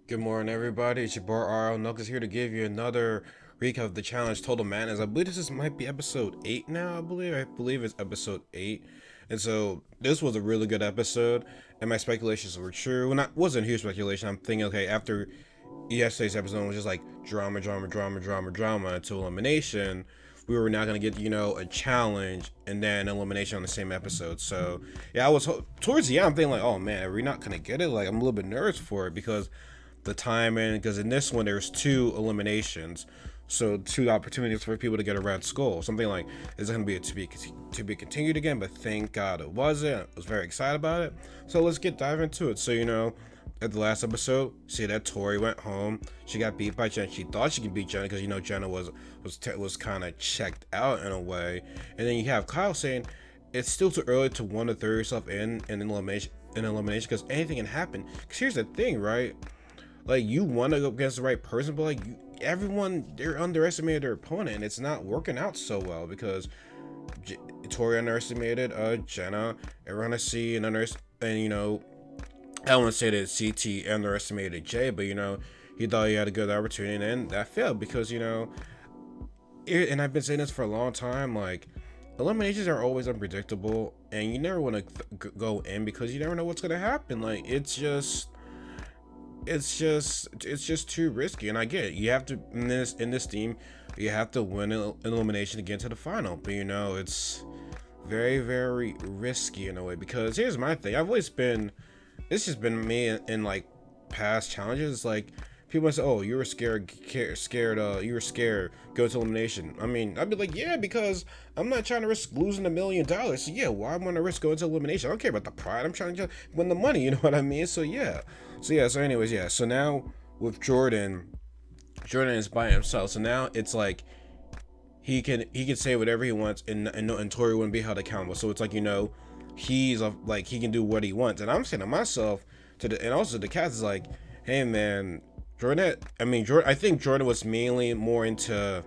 Good morning, everybody. It's your boy RL Knuckles here to give you another recap of the challenge Total Madness. I believe might be episode 8 now. I believe it's episode 8. And so this was a really good episode, and my speculations were true. Well, not wasn't huge speculation. I'm thinking, okay, after yesterday's episode was just like drama, drama, drama, drama, drama until elimination. We were not gonna get a challenge and then elimination on the same episode. So yeah, I was towards the end. I'm thinking like, oh man, are we not gonna get it? Like I'm a little bit nervous for it because the timing. Because in this one there's two eliminations, so two opportunities for people to get a red skull. Something like, is it gonna be to be continued again? But thank God it wasn't. I was very excited about it. So let's dive into it. So at the last episode, see that Tori went home. She got beat by Jen. She thought she could beat Jenna because Jenna was kind of checked out in a way. And then you have Kyle saying it's still too early to want to throw yourself in elimination because anything can happen. Because here's the thing, right? Like you want to go against the right person, but like they're underestimated their opponent, and it's not working out so well because Tori underestimated Jenna. Everyone I see and I don't want to say that CT underestimated Jay, but he thought he had a good opportunity, and that failed because and I've been saying this for a long time, like eliminations are always unpredictable, and you never want to go in because you never know what's gonna happen. Like it's just too risky. And I get it, you have to in this team you have to win an elimination to get to the final, but it's very, very risky in a way. Because here's my thing, it's just been me in like past challenges. Like people say, oh, you were you were scared go to elimination. I mean, I'd be like, yeah, because I'm not trying to risk losing $1 million. So yeah, why am I gonna risk going to elimination? I don't care about the pride, I'm trying to win the money, you know what I mean? So anyways, yeah, so now with Jordan is by himself, so now it's like he can say whatever he wants, and Tori wouldn't be held accountable. So it's like like he can do what he wants. And I'm saying to myself, and also the cats is like, hey man, Jordan. I think Jordan was mainly more into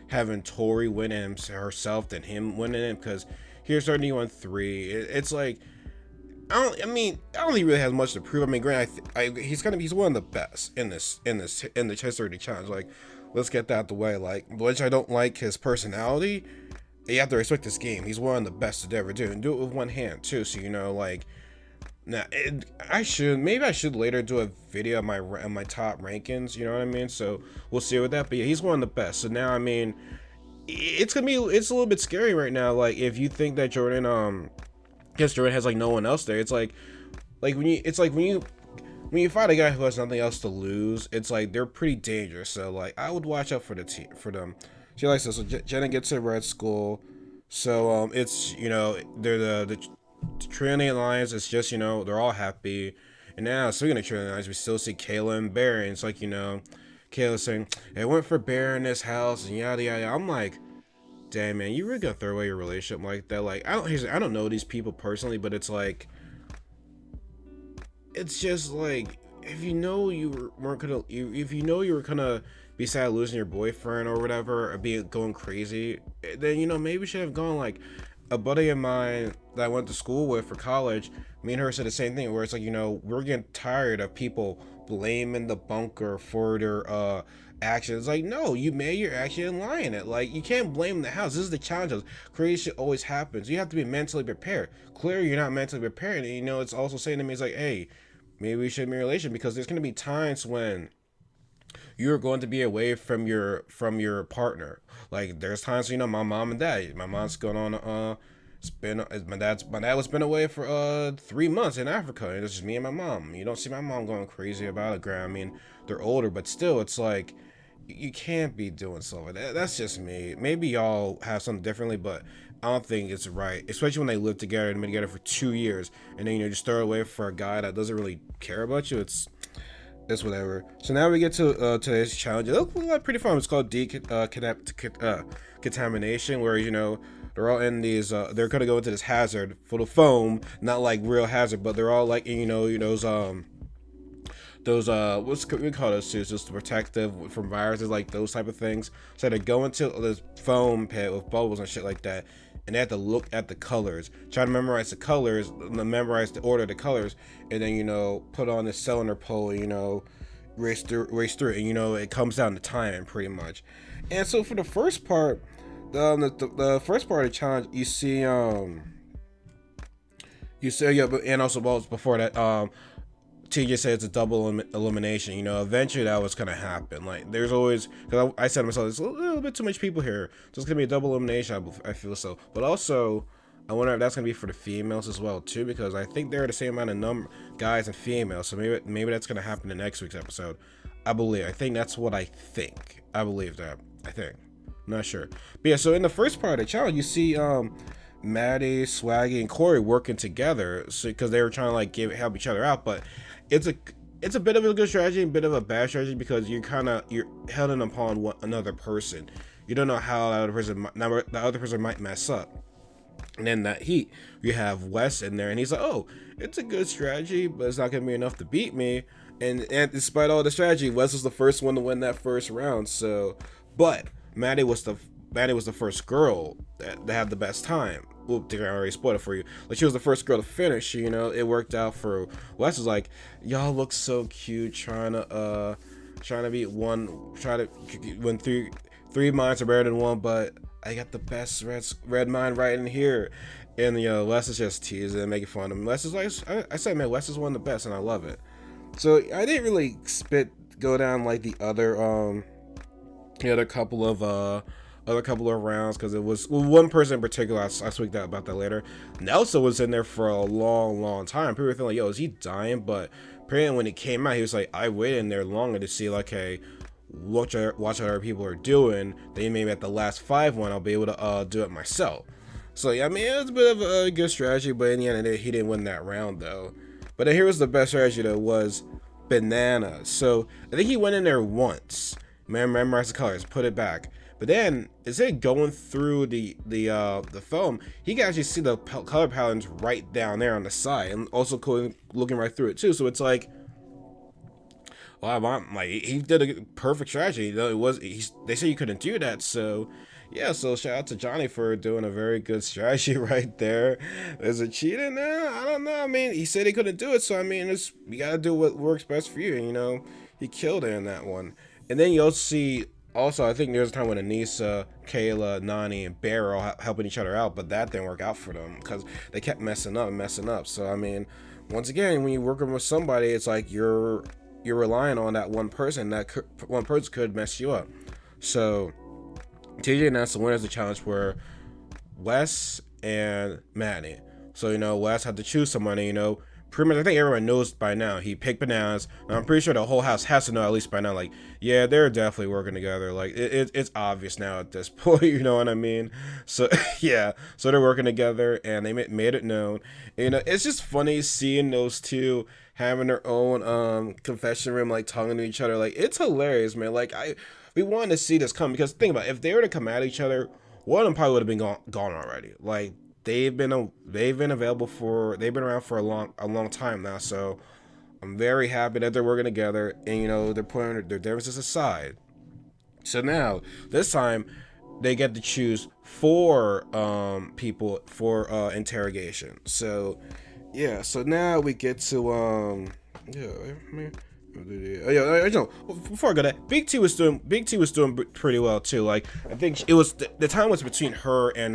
having Tori win him herself than him winning him, because here's 31-3. It's like I don't think he really has much to prove. I mean, granted, he's one of the best in the Chess 30 challenge. Like, let's get that out the way. Like, which I don't like his personality. You have to respect this game. He's one of the best to ever do, and do it with one hand too. So like, now I should later do a video of my top rankings. You know what I mean? So we'll see with that. But yeah, he's one of the best. So now it's a little bit scary right now. Like if you think that because Jordan has like no one else there. It's like when you fight a guy who has nothing else to lose, it's like they're pretty dangerous. So like I would watch out for them. She likes this. So Jenna gets a red skull. So it's they're the Trinity Alliance. It's just they're all happy. And now speaking of Trinity Alliance, we still see Kayla and Barry. And it's like Kayla saying, "I went for Barry in this house and yada yada." I'm like, damn man, you really gonna throw away your relationship like that? Like I don't know these people personally, but it's like, it's just like, if you were gonna be sad losing your boyfriend or whatever, or be going crazy, then maybe you should have gone. Like a buddy of mine that I went to school with for college, me and her said the same thing, where it's like we're getting tired of people blaming the bunker for their actions. Like, no, you made your action and lying it. Like, you can't blame the house. This is the challenge. Crazy shit always happens. You have to be mentally prepared. Clearly you're not mentally prepared. And it's also saying to me, it's like, hey, maybe we should be in a relation, because there's going to be times when you're going to be away from your partner. Like there's times my mom and dad, my mom's going on it's been my dad was been away for 3 months in Africa, and it's just me and my mom. You don't see my mom going crazy about it. Graham, I mean, they're older, but still it's like you can't be doing stuff like that. That's just me. Maybe y'all have something differently, but I don't think it's right, especially when they live together and been together for 2 years, and then just throw it away for a guy that doesn't really care about you. It's whatever. So now we get to today's challenge. It looks like pretty fun. It's called contamination, where they're all in these. They're gonna go into this hazard full of foam, not like real hazard, but they're all like those what's we call those suits, just protective from viruses, like those type of things. So they go into this foam pit with bubbles and shit like that, and they had to look at the colors, try to memorize the colors, memorize the order of the colors, and then, you know, put on the cylinder pole, you know, race through it, and, you know, it comes down to time pretty much. And so for the first part, the first part of the challenge, you see yeah, but and also before that, TJ said it's a double elimination. You know, eventually that was gonna happen. Like, there's always, because I said to myself, there's a little bit too much people here, so it's gonna be a double elimination. I feel so, but also I wonder if that's gonna be for the females as well too, because I think they're the same amount of guys and females. So maybe that's gonna happen in next week's episode. I think that's what I think. I believe that. I think. I'm not sure. But yeah, so in the first part of the challenge, you see Maddie, Swaggy, and Corey working together, so because they were trying to like help each other out. But it's a bit of a good strategy, a bit of a bad strategy, because you're held upon another person. You don't know how the other person might mess up. And then that heat, you have Wes in there, and he's like, "Oh, it's a good strategy, but it's not gonna be enough to beat me." And despite all the strategy, Wes was the first one to win that first round. So, but Maddie was the first girl that had the best time. Oop, I already spoiled it for you. Like, she was the first girl to finish. You know, it worked out for Wes. Was like, y'all look so cute, trying to win three minds are better than one, but I got the best red mind right in here. And, you know, Wes is just teasing and making fun of him. Wes is like, I said, man, Wes is one of the best, and I love it. So I didn't really go down like the other couple of rounds, because it was one person in particular. I speak about that later. Nelson was in there for a long time. People were thinking like, yo, is he dying? But apparently when it came out, he was like, I waited in there longer to see like, hey, watch what other people are doing. Then maybe at the last 5-1, I'll be able to do it myself. So yeah, I mean, it was a bit of a good strategy, but in the end of the day, he didn't win that round though. But here was the best strategy though, was Bananas. So I think he went in there once, memorized the colors, put it back. But then, instead of going through the film, he can actually see the color patterns right down there on the side, and also looking right through it too. So it's like, well, like, he did a perfect strategy. They say you couldn't do that, so yeah. So shout out to Johnny for doing a very good strategy right there. Is it cheating now? I don't know. I mean, he said he couldn't do it, so I mean, you gotta do what works best for you. You know, he killed it in that one. And then you'll see. Also, I think there's a time when Anissa, Kayla, Nani, and Bear are all helping each other out, but that didn't work out for them because they kept messing up. So I mean, once again, when you're working with somebody, it's like you're relying on that one person. One person could mess you up. So TJ announced the winners of the challenge were Wes and Maddie. So, you know, Wes had to choose someone. You know, pretty much, I think everyone knows by now. He picked Bananas. And I'm pretty sure the whole house has to know at least by now. Like, yeah, they're definitely working together. Like, it's obvious now at this point. You know what I mean? So yeah, so they're working together, and they made it known. And, you know, it's just funny seeing those two having their own confession room, like talking to each other. Like, it's hilarious, man. Like, we wanted to see this come, because think about it, if they were to come at each other, one of them probably would have been gone already. Like, they've been around for a long time now. So I'm very happy that they're working together, and, you know, they're putting their differences aside. So now this time they get to choose 4 people for interrogation. So yeah, so now we get to before I go that, Big T was doing pretty well too. Like, I think it was the time was between her and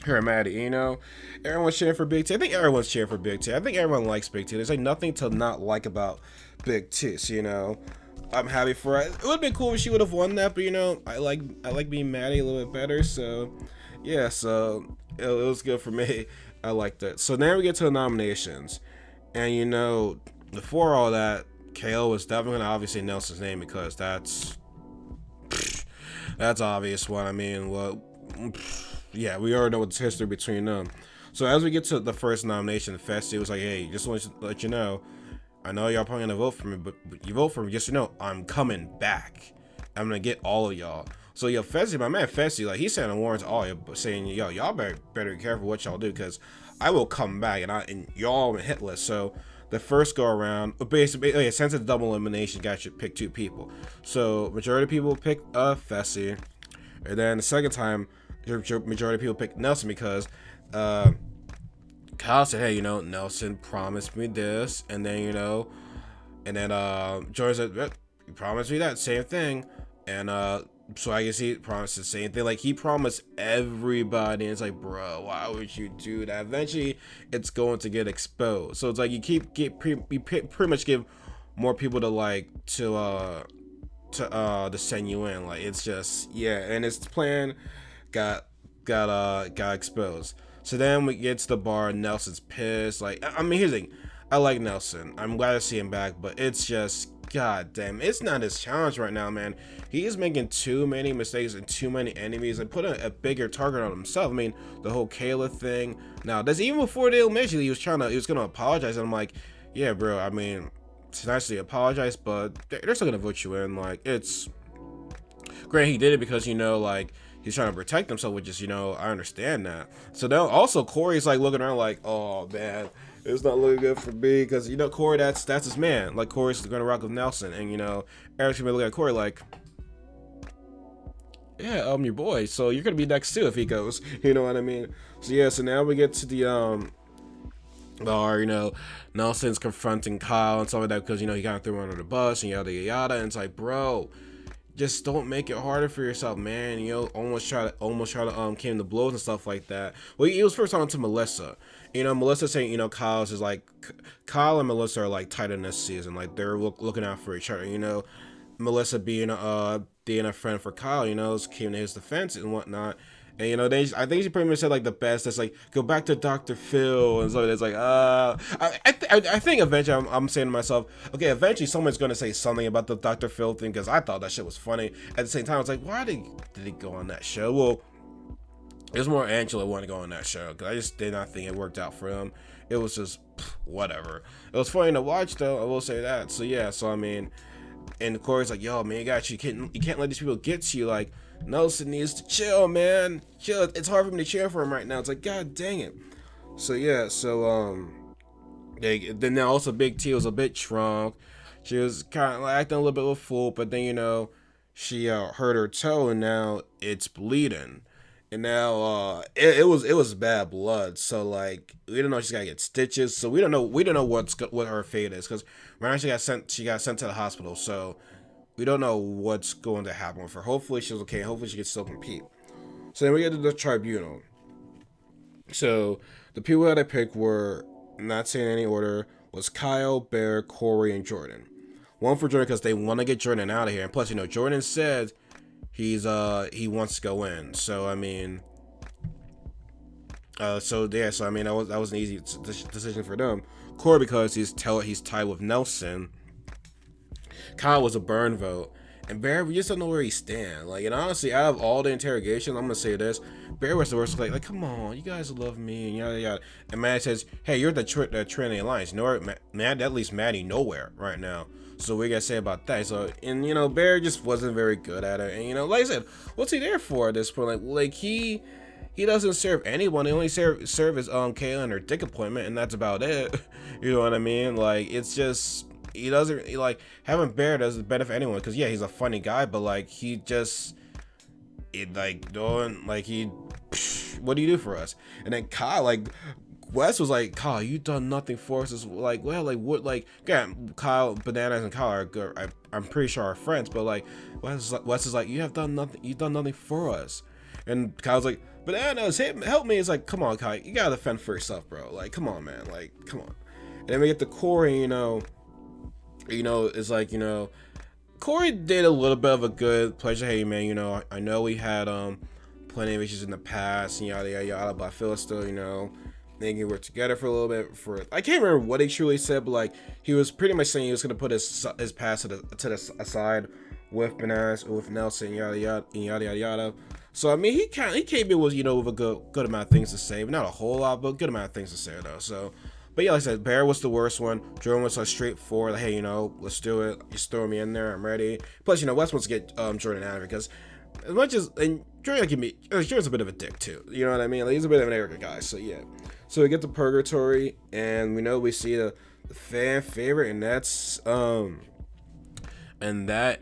Maddie. You know, everyone's cheering for Big T. I think everyone's cheering for Big T. I think everyone likes Big T. There's like nothing to not like about Big T. So, you know, I'm happy for her. It would have been cool if she would have won that, but, you know, I like being Maddie a little bit better. So yeah, so it was good for me. I liked it. So now we get to the nominations, and, you know, before all that, KO was definitely gonna obviously Nelson's name, because that's obvious one. I mean, well, yeah, we already know what's history between them. So as we get to the first nomination, Festi was like, hey, just want to let you know, I know y'all probably gonna vote for me, but you vote for me, just so you know, I'm coming back. I'm gonna get all of y'all. So, yo, Festi, my man Festi, like, he's sending warrants to all you, saying, yo, y'all better be careful what y'all do, because I will come back, and y'all on hit list. So the first go around, basically, since it's double elimination, you guys should pick 2 people. So majority of people pick Festi, and then the second time, majority of people picked Nelson because uh, Kyle said, hey, Nelson promised me this, and then Jordan said, yep, you promised me that same thing, and so I guess he promised the same thing. Like he promised everybody, and it's like, bro, why would you do that? Eventually, it's going to get exposed. So it's like you pretty much give more people to send you in. Like it's just and his plan got got exposed. So then we get to the bar. Nelson's pissed. Like I mean, here's the thing. I like Nelson. I'm glad to see him back, but it's just god damn. It's not his challenge right now, man. He is making too many mistakes and too many enemies and putting a bigger target on himself. I mean, the whole Kayla thing. Now, that's even before the elimination. He was gonna apologize, and I'm like, yeah, bro. I mean, it's nice to apologize, but they're still gonna vote you in. Like, it's great he did it because like he's trying to protect himself, which is I understand that. So now also Corey's like looking around like, oh man, it's not looking good for me because Corey, that's his man. Like Corey's gonna rock with Nelson, and Eric's gonna look at Corey like, yeah, I'm your boy, so you're gonna be next too if he goes. You know what I mean? So yeah, so now we get to the bar. Nelson's confronting Kyle and stuff like that because he kind of threw him under the bus and yada yada, and it's like, bro, just don't make it harder for yourself, man. Almost try to came to blows and stuff like that. Well, he was first talking to Melissa. Melissa saying, Kyle's is like, Kyle and Melissa are like tight in this season. Like they're looking out for each other. Melissa being a friend for Kyle, came to his defense and whatnot. And I think she pretty much said like the best. That's like, go back to Dr. Phil, and so it's like, I think eventually I'm saying to myself, okay, eventually someone's gonna say something about the Dr. Phil thing because I thought that shit was funny. At the same time, I was like, why did he go on that show? Well, it was more Angela wanted to go on that show because I just did not think it worked out for him. It was just whatever. It was funny to watch though. I will say that. So yeah. So I mean, and Corey's like, yo, man, you can't let these people get to you. Like, Nelson needs to chill, man. Chill. It's hard for me to cheer for him right now. It's like, god dang it. So yeah, so then also Big T was a bit drunk. She was kind of like acting a little bit of a fool, but then she hurt her toe and now it's bleeding. And now it was bad blood. So like we don't know if she's gotta get stitches. So we don't know what her fate is because right now she got sent to the hospital. So we don't know what's going to happen with her. Hopefully she's okay. Hopefully she can still compete. So then we get to the tribunal. So the people that I picked were, not saying any order, was Kyle, Bear, Corey, and Jordan. One for Jordan because they want to get Jordan out of here. And plus, Jordan said he wants to go in. So I mean, so I mean that was an easy decision for them. Corey because he's tied with Nelson. Kyle was a burn vote. And Bear, we just don't know where he stands. Like, and honestly, out of all the interrogations, I'm gonna say this: Bear was the worst. Like, come on, you guys love me, and yada yada. And Matt says, "Hey, you're the Trinity Alliance. Matt, at least Maddie nowhere right now. So what you gotta say about that?" So, and Bear just wasn't very good at it. And like I said, what's he there for at this point? Like he doesn't serve anyone. He only serve his Kayla and her dick appointment, and that's about it. You know what I mean? Like, it's just. He doesn't like having Bear doesn't benefit anyone because yeah, he's a funny guy, but like he just what do you do for us? And then Kyle, like Wes was like, Kyle, you done nothing for us. It's like, well, like what, like yeah, Kyle, Bananas and Kyle are good. I'm pretty sure are friends, but like Wes is like, you've done nothing for us. And Kyle's like, Bananas, help me. It's like, come on, Kyle, you gotta defend for yourself, bro. Like, come on, man, like, come on. And then we get the Corey, it's like, Corey did a little bit of a good pleasure. Hey, man, I know we had plenty of issues in the past and yada yada yada, but I feel still, thinking we're together for a little bit. I can't remember what he truly said, but like he was pretty much saying he was gonna put his past to the aside with Bananas, with Nelson, yada yada yada yada. So I mean, he came in with with a good amount of things to say, but not a whole lot, but a good amount of things to say though. So. But yeah, like I said, Bear was the worst one. Jordan was like straightforward, like, hey, let's do it. Just throw me in there. I'm ready. Plus, Wes wants to get Jordan out of it because as much as and Jordan can be, Jordan's a bit of a dick too. You know what I mean? Like, he's a bit of an arrogant guy. So yeah. So we get to Purgatory, and we see the fan favorite, and that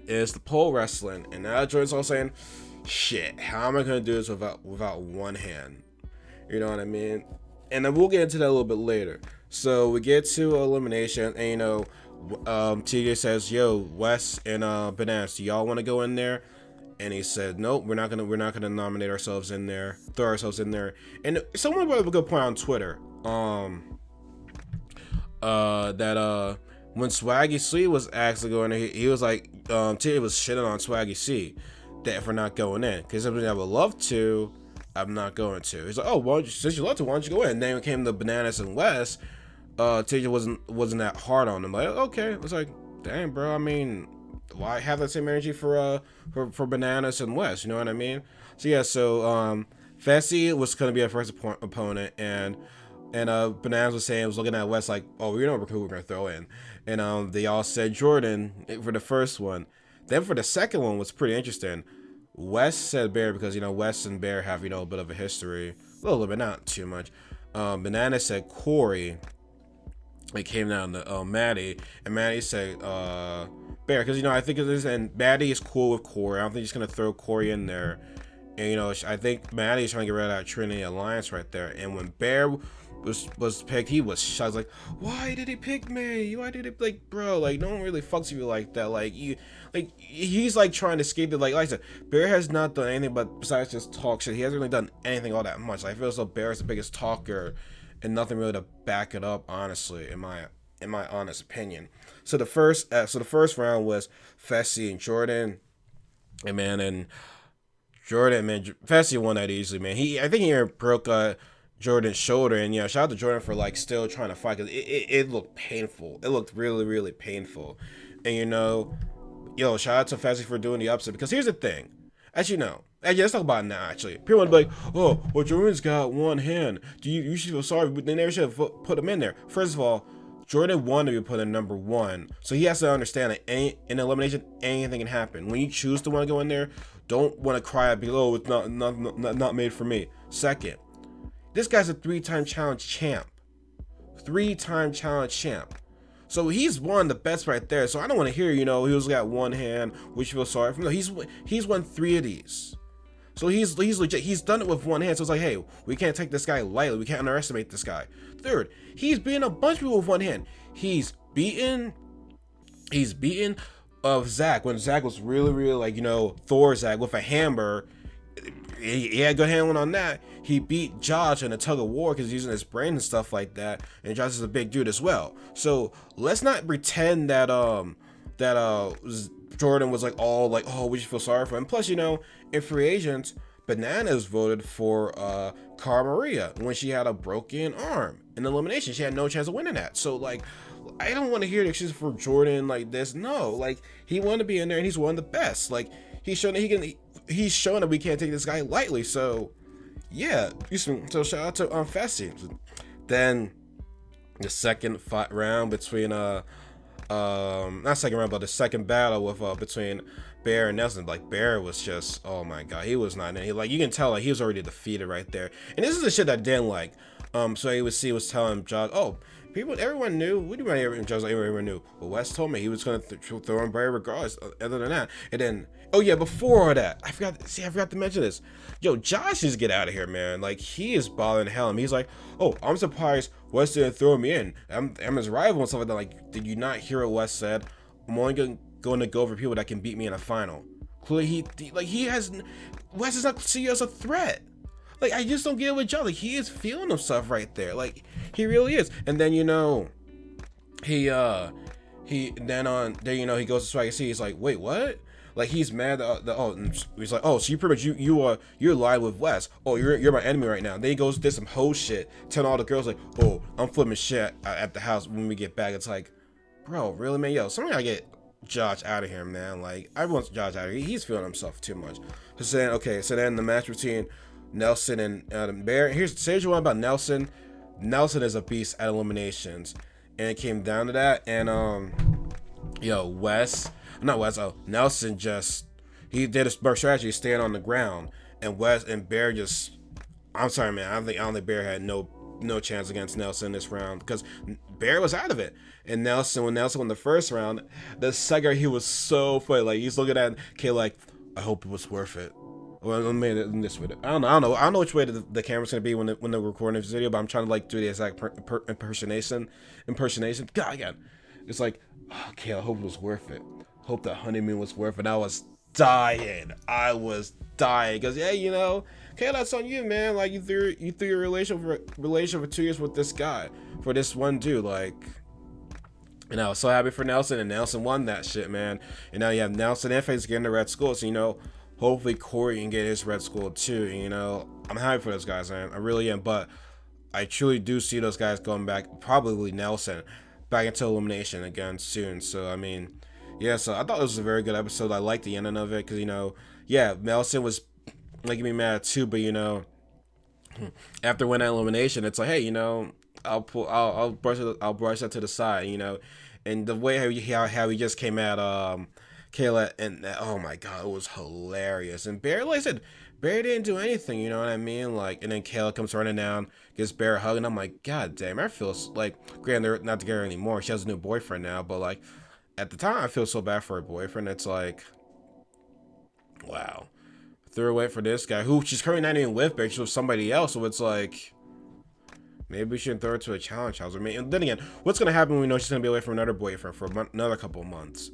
is the pole wrestling. And now Jordan's all saying, shit, how am I gonna do this without one hand? You know what I mean? And then we'll get into that a little bit later. So we get to elimination, and TJ says, "Yo, Wes and Bananas, do y'all want to go in there?" And he said, "Nope, we're not gonna nominate ourselves in there, throw ourselves in there." And someone brought up a good point on Twitter, that when Swaggy C was asked to go in there, he was like, TJ was shitting on Swaggy C that for not going in, because something I would love to, I'm not going to. He's like, oh, well, since you love to, why don't you go in? And then when it came to Bananas and Wes, TJ wasn't that hard on him. Like, okay, it was like, dang, bro. I mean, why have that same energy for Bananas and Wes? You know what I mean? So yeah, Fessy was gonna be our first opponent, and Bananas was looking at Wes like, oh, we know who we're gonna throw in, and they all said Jordan for the first one. Then for the second one was pretty interesting. Wes said Bear because Wes and Bear have a bit of a history, a little bit, not too much. Banana said Corey. It came down to Maddie, and Maddie said Bear because I think it is, and Maddie is cool with Corey. I don't think he's gonna throw Corey in there, and I think Maddie's trying to get rid of that Trinity Alliance right there. And when Bear was picked, he was shocked. Like, why did he pick me? Why did it, like, bro? Like, no one really fucks with you like that. Like, he's like trying to escape it. Like I said, Bear has not done anything but besides just talk shit. He hasn't really done anything all that much. Like, I feel as though Bear is the biggest talker and nothing really to back it up. Honestly, in my honest opinion. So the first round was Fessy and Jordan, and Jordan, man, Fessy won that easily, man. I think he broke Jordan's shoulder, and shout out to Jordan for like still trying to fight, because it looked painful. It looked really, really painful. And shout out to Fessy for doing the upset, because here's the thing. Actually, let's talk about it now. Actually, people would be like, oh, well, Jordan's got one hand. You should feel sorry, but they never should have put him in there. First of all, Jordan wanted to be put in number one, so he has to understand that in elimination, anything can happen. When you choose to want to go in there, don't want to cry at below. It's not made for me. Second, this guy's a three-time challenge champ. So he's won the best right there. So I don't want to hear, he was got one hand, which you feel sorry for. No, he's won 3 of these. So he's legit. He's done it with one hand. So it's like, hey, we can't take this guy lightly. We can't underestimate this guy. Third, he's beaten a bunch of people with one hand. He's beaten of Zach when Zach was really, really Thor Zach with a hammer. He had a good handling on that. He beat Josh in a tug of war because he's using his brain and stuff like that. And Josh is a big dude as well. So let's not pretend that Jordan was like all like, oh, we should feel sorry for him. Plus, in free agents, Bananas voted for Cara Maria when she had a broken arm in elimination. She had no chance of winning that. So like, I don't want to hear the excuse for Jordan like this. No, like, he wanted to be in there and he's one of the best. Like, he's shown that he's shown that we can't take this guy lightly. So yeah, so shout out to Fessy. Then the second round between not second round, but the second battle with between Bear and Nelson. Like, Bear was just, oh my god, he was not in. You can tell, like, he was already defeated right there. And this is the shit that I didn't like. So he was telling Josh, oh, everyone knew. What do you mean everyone knew? Well, Wes told me he was gonna throw in Bear regardless. Other than that, and then, oh yeah, before that, I forgot to mention this. Yo, Josh needs to get out of here, man. Like, he is bothering hell. He's like, oh, I'm surprised Wes didn't throw me in. I'm his rival and stuff like that. Like, did you not hear what Wes said? I'm only going to go over people that can beat me in a final. Clearly, Wes does not see you as a threat. Like, I just don't get it with Josh. Like, he is feeling himself right there. Like, he really is. And then, he goes to Swaggy C. He's like, wait, what? Like, he's mad he's like, oh, so you pretty much you're live with Wes. Oh, you're my enemy right now. Then he goes did some hoe shit, telling all the girls like, oh, I'm flipping shit at the house when we get back. It's like, bro, really, man? Yo, somebody gotta get Josh out of here, man. Like, I want Josh out of here. He's feeling himself too much. So then the match between Nelson and Bear. Here's one about Nelson. Nelson is a beast at eliminations, and it came down to that. And Nelson he did a smart strategy, staying on the ground, and Bear just, I'm sorry, man. I don't think Bear had no chance against Nelson this round, because Bear was out of it. And when Nelson won the first round, the second, he was so funny. Like, he's looking at Kay like, I hope it was worth it. Well, I made it in this way. I don't know which way the camera's gonna be when they're recording this video, but I'm trying to like do the exact impersonation. God, again, it's like, okay, I hope it was worth it. Hope that honeymoon was worth it. I was dying. Because yeah, okay, that's on you, man. Like you threw your relation for 2 years with this guy, for this one dude, like. And I was so happy for Nelson, and Nelson won that shit, man. And now you have Nelson and Face getting the red school, so hopefully Corey can get his red school too. I'm happy for those guys, man. I really am. But I truly do see those guys going back, probably Nelson, back into elimination again soon. So I mean, yeah. So I thought this was a very good episode. I liked the ending of it because yeah, Nelson was making me mad too, but after winning elimination, it's like, hey, I'll brush that to the side, and the way how he just came at Kayla, and oh my god, it was hilarious. And Barry, like I said, Barry didn't do anything, you know what I mean? Like, and then Kayla comes running down, gives Barry a hug, and I'm like, god damn, I feel like, granted, they're not together anymore. She has a new boyfriend now, but like at the time, I feel so bad for her boyfriend. It's like, wow, threw her away for this guy who she's currently not even with, but she's with somebody else. So it's like, maybe we shouldn't throw her to a challenge house. I mean, and then again, what's gonna happen when we know she's gonna be away from another boyfriend for another couple of months?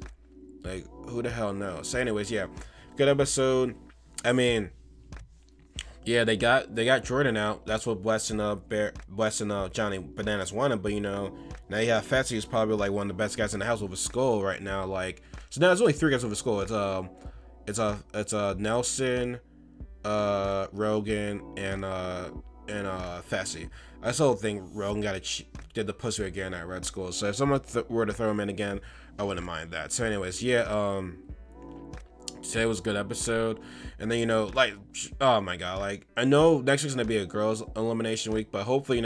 Like, who the hell knows? So, anyways, yeah, good episode. I mean, yeah, they got Jordan out. That's what Wes and Johnny Bananas wanted. But now you have Fetsy, who's probably like one of the best guys in the house with a skull right now. Like, so now there's only 3 guys with a skull. It's Nelson, Rogan, and Fessy. That's the whole thing. Rogan did the pussy again at Red Skull. So if someone were to throw him in again, I wouldn't mind that. So anyways, yeah, today was a good episode. And then like, oh my god, like, I know next week's gonna be a girls elimination week, but hopefully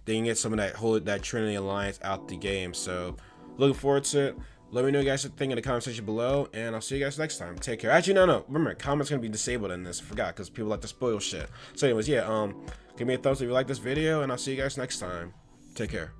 they can get some of that Trinity Alliance out the game. So looking forward to it. Let me know what you guys think in the comment section below, and I'll see you guys next time. Take care. Actually, no. Remember, comments gonna be disabled in this. I forgot, because people like to spoil shit. So anyways, yeah, give me a thumbs up if you like this video, and I'll see you guys next time. Take care.